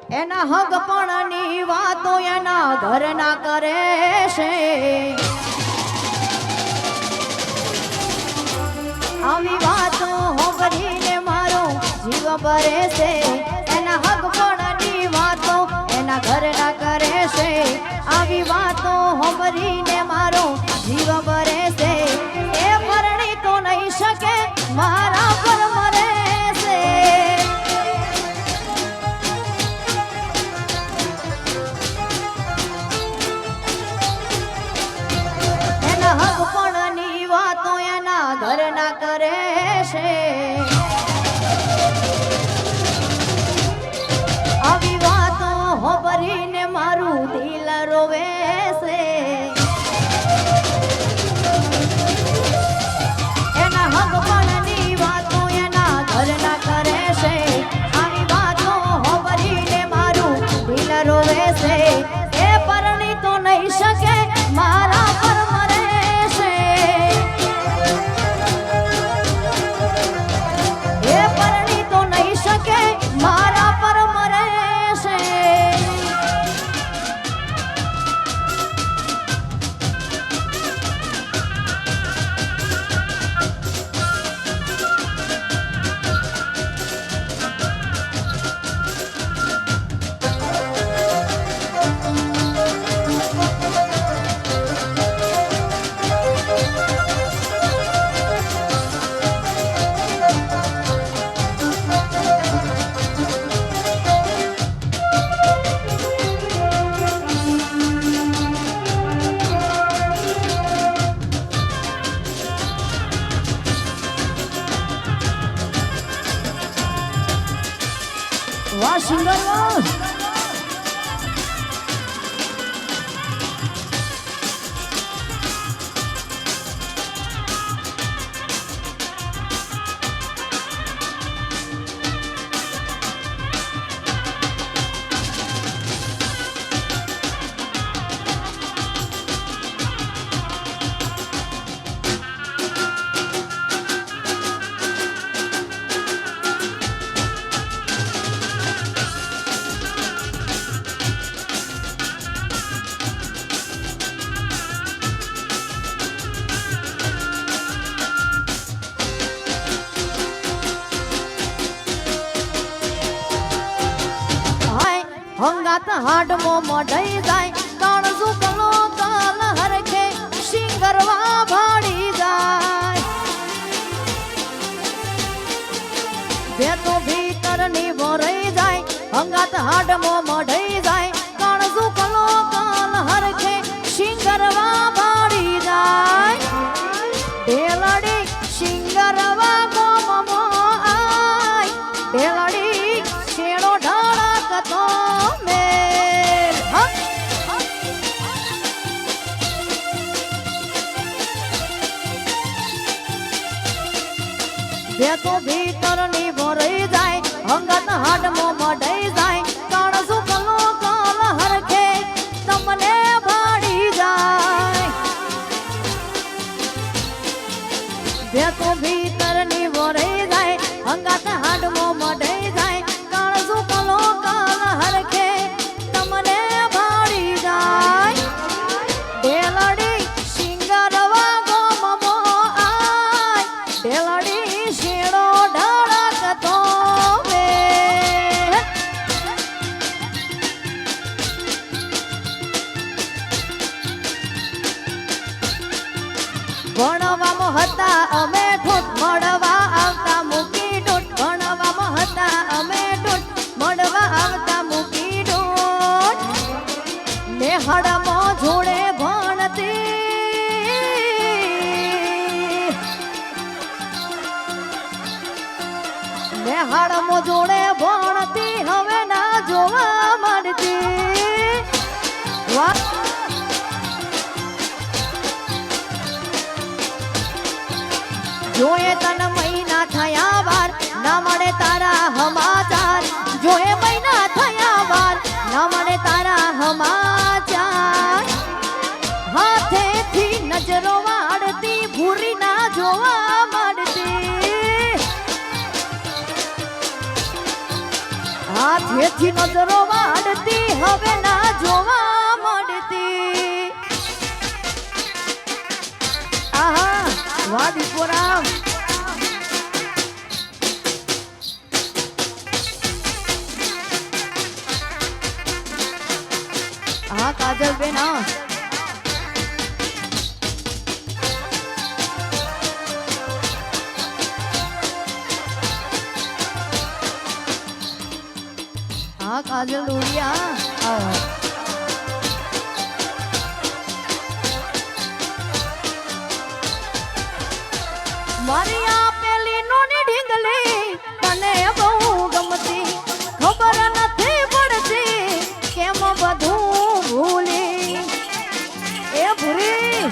એના હગપણની વાતો એના ઘરના કરે છે આવી વાતો હોંભરીને મારો જીવ ભરે છે એના હગપણની વાતો એના ઘરના કરે છે આવી વાતો હોંભરીને મારો જીવ ભરે છે એ પરણી તો નહીં શકે મારા પર મરે છે એના હગપણની વાતો એના ઘરના કરે છે આવી વાતો હોંભરીને મારું દિલ રોવે છે એના હગપણની વાતો એના ઘરના કરે છે આવી વાતો હોંભરીને મારું દિલ રોવે છે એ પરણી તો નહીં શકે મારા પર મરે છે એ પરણી તો નહીં શકે મારા પર મરે છે વાહ સિંગર વાહ હંગાત હાડમો મઢઈ જાય તણ સુકલો કાલ હરખે સિંગરવા ભાડી જાય બે તો ભીતર ની ભરાઈ જાય હંગાત હાડમો મઢઈ જાય તણ સુકલો કાલ હરખે સિંગરવા ભાડી જાય ઢેલડી સિંગરવા ગોમમો આય ઢેલડી શેણો ઢળકતો બે તો ભીતર ની ભરાઈ જાય હંગત હાડમો મઢઈ જાય તણ સુકલો કાલ હરખે તમને ભાડી જાય બે તો ભીતર ની ભરાઈ જાય હંગત હાડમો મઢઈ જાય તણ સુકલો કાલ હરખે તમને ભાડી જાય ઢેલડી સિંગરવા ગોમમો આય ઢેલડી શેણો ઢળકતો ભણવામાં હતા અમે ઠૂઠ મળવા આવતા મૂકી ઠૂઠ ભણવામાં હતા અમે ઠૂઠ મળવા આવતા મૂકી ઠૂઠ નેહડમાં જોડે ભણતી નેહડમાં જોડે ભણતી હવે ના જોવા મળતી વાહ જોએ તન મહિના થયા વાર ના મળે તારા સમાચાર જોએ મહિના થયા વાર ના મળે તારા સમાચાર હાથેથી નજરો વાળતી ભૂરી ના જોવા મળતી હાથેથી હાથેથી નજરો વાળતી હવે ના જોવા મળતી આહા વાહ દીપોરામ હા કાજલ બેન હા हाँ काजल डोरिया मारी आ पेली नोनी ढींगली तने बहू गमती खबर નથી પડતી કેમ બધું ભૂલી એ ભૂરી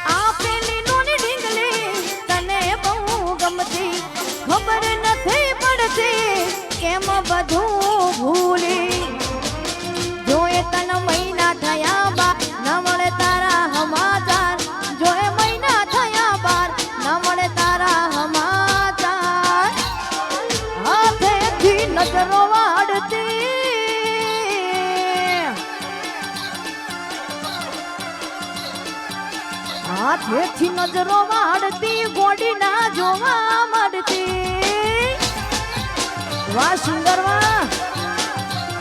આ પેલી નોની ઢીંગલી તને બહુ ગમતી ખબર નથી પડતી કેમ બધું ભૂલી જોએ તન મહિના થયા બાર ન મળે તારા સમાચાર જોએ મહિના થયા બાર ન મળે તારા સમાચાર હાથેથી નજરો વાળતી હાથેથી નજરો વાળતી ગોડી ના જોવા મળતી વાહ સુંદર વાહ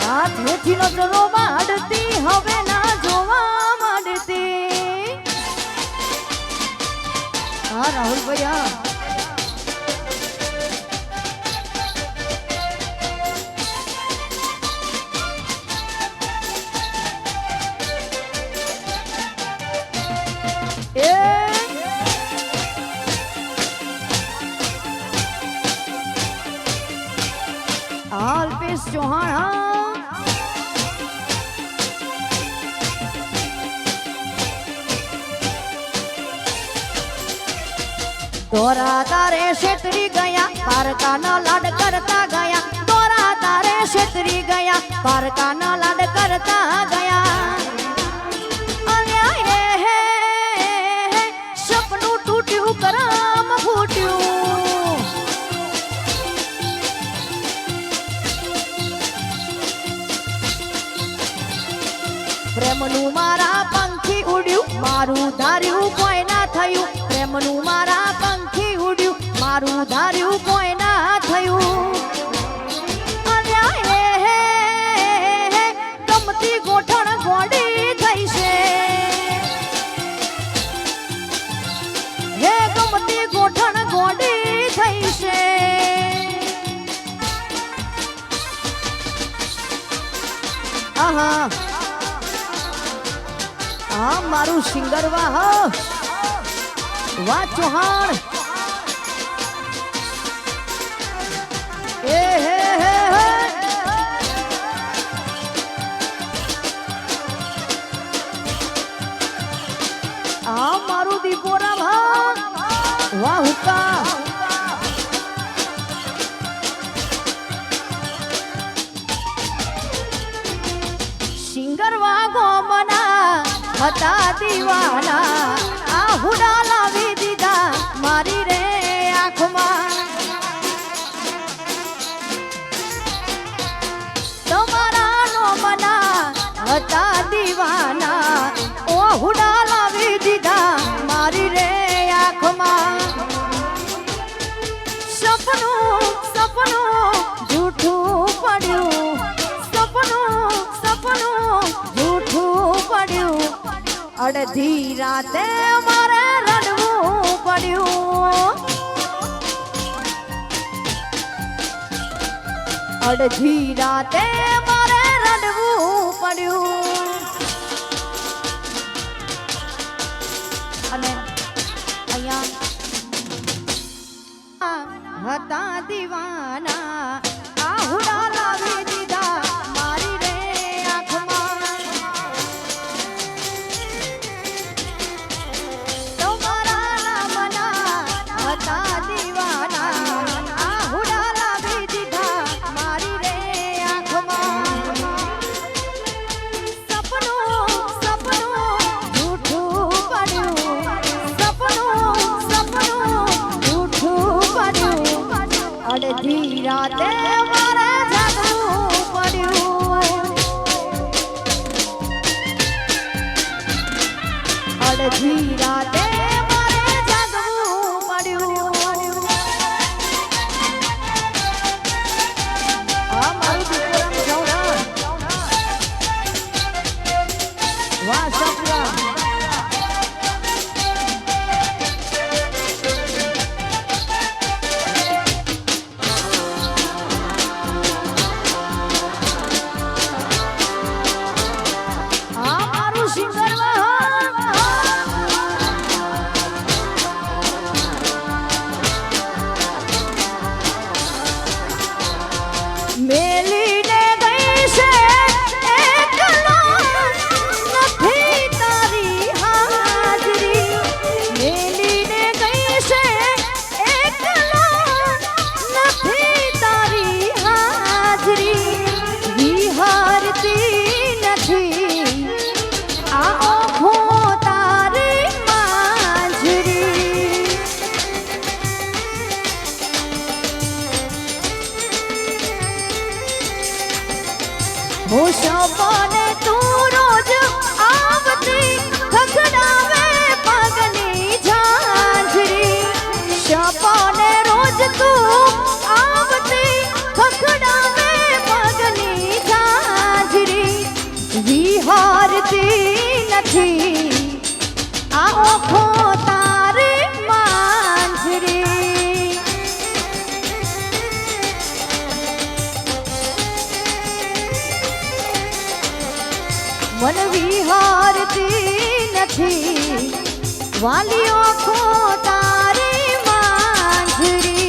હાથેથી નજરો વાળતી હવે ના જોવા મળતી હા રાહુલ ભૈયા अल्पेश चौहान दोरा तारे क्षेत्री गया पारका न लाड करता गया दोरा तारे क्षेत्री गया पारका न लाड करता गया सपनों टूट्યું કરમ ફૂટ્યું પ્રેમનું મારા પંખી ઉડ્યું મારું ધાર્યું કોઈ ના થયું પ્રેમનું મારા પંખી ઉડ્યું મારું ધાર્યું કોઈ ના થયું ગમતી ગોઠણ ગોડી થઈ છે હે ગમતી ગોઠણ ગોડી થઈ છે આહા हाँ मारू सिंगर वाह वाह चौहान ए हे हाँ मारू दीपोरा भा वाह हुक्का सिंगर वाह गोमना હતા દીવાના આ હુડા લાવી દીધા મારી રે આંખમાં તમારા નો મના હતા દીવાના ઓ હુડા લાવી દીધા મારી રે આંખમાં સપનું સપનું જૂઠું પડ્યું સપનું સપનું જૂઠું પડ્યું અડધી રાતે મારે રડવું પડ્યું અડધી રાતે મારે રડવું પડ્યું અને અહીંયા હતા દીવાના આ હુડા લાવી દીધા મારી રે આંખમાં અડધી રાતે મારા અડધી રાતે મારે જાગવું પડ્યું. આ મારું દીકરાનું સૌરાણ. વાહ સપના. મેલીને ગઈ છે એકલો નથી તારી હાજરી. મેલીને ગઈ છે એકલો નથી તારી હાજરી. વિહારતી નથી આ આંખો તારી માંજરી. હું સપને તું રોજ આવતી ખખડાવે પગની ઝાંઝરી. સપને રોજ તું આવતી ખખડાવે પગની ઝાંઝરી. વિહારતી નથી આ આંખો તારી માંજરી. મન વિહારતી નથી વાલી આંખો તારી માંજરી.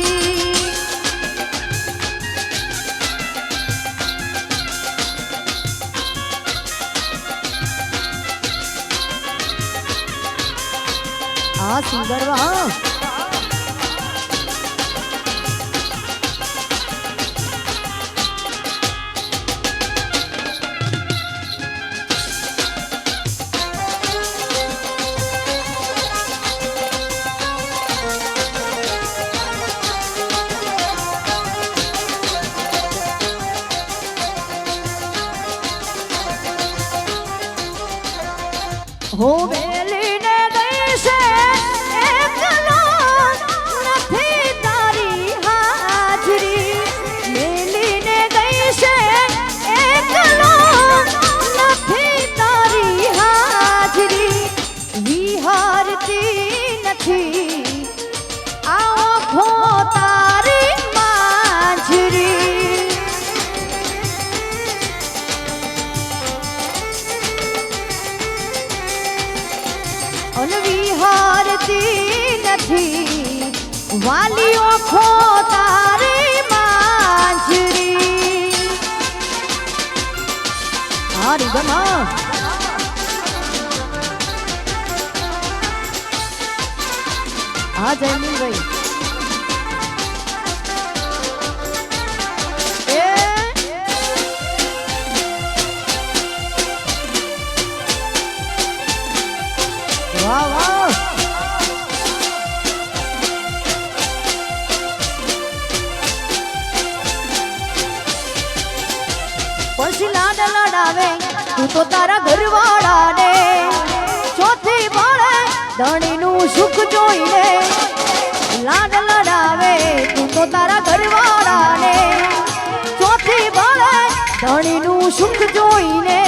આ સુંદર વાહ. હો મેલીને ગઈ છે એકલો નથી તારી હાજરી. મેલીને ગઈ છે એકલો નથી તારી હાજરી. વિહારતી નથી આ આંખો તારી માંજરી. વિહારતી નથી વાલી આંખો તારી માંજરી. હારી ગમા. હા જયમીનભાઈ. વાહ વાહ. પછી લાડ લડાવે તું તો તારા ઘરવાળાને. ચોથી બાળે ધણીનું સુખ જોઈને. લાડ લડાવે તું તો તારા ઘરવાળાને. ચોથી બાળે ધણીનું સુખ જોઈને.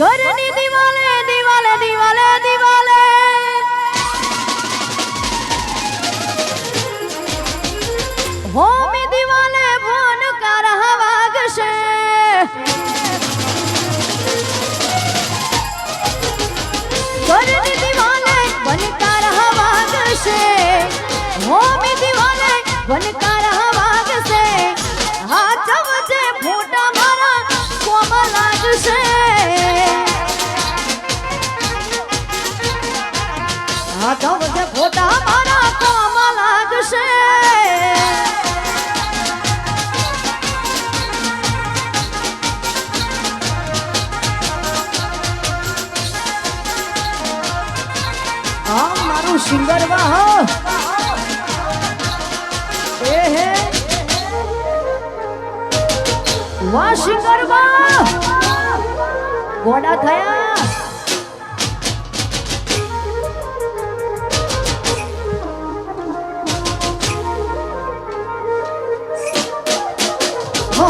ઘરની દિવાલે દિવાલે દિવાલે દિવાલે હોમી દિવાલે ભોન કાર વાગશે. ઘરની દિવાલે વનકાર વાગશે. હોમી દિવાલે વનકાર વાગશે. હાથ વચ્ચે ફોટા મારા કોમ લાગશે. હાથ વચ્ચે ફોટા મારા કોમ લાગશે. આ મારું સિંગર વાહ. એ હે વાહ સિંગર વાહ. ગોડા થયા. હો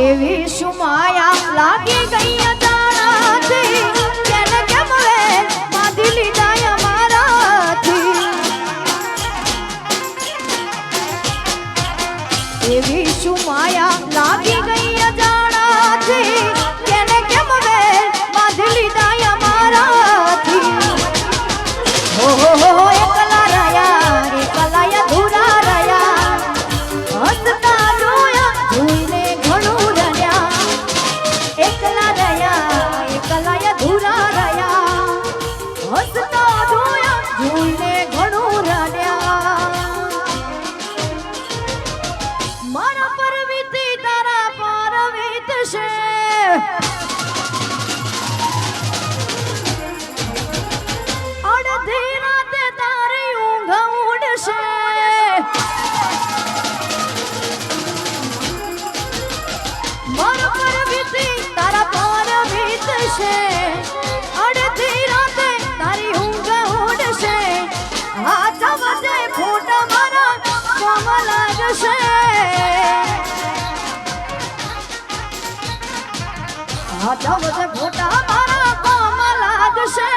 એવી શું માયા લાગી ગઈ અજાણાથી કેને કેમ વેર બાંધી લીધા અમારાથી એવી શું માયા લાગી ગઈ અજાણાથી કેને કેમ વેર બાંધી લીધા અમારાથી હો એકલા રહ્યા અધૂરા રહ્યા હસતા જોયા જોઈને ઘણું રડ્યા એકલા અધૂરા રહ્યા હસતા જોયા જોઈને ઘણું રડ્યા મારા પર વીતી તારા પર વીતશે અડધી રાતે તારી ઊંઘ ઉડશે મારા પર વીતી તારા પર વીતશે અડધી રાતે તારી ઊંઘ ઉડશે હાથ વચ્ચે ફૂટ મારા કામ લાગશે હાથ વચ્ચે ફૂટ મારા કામ લાગશે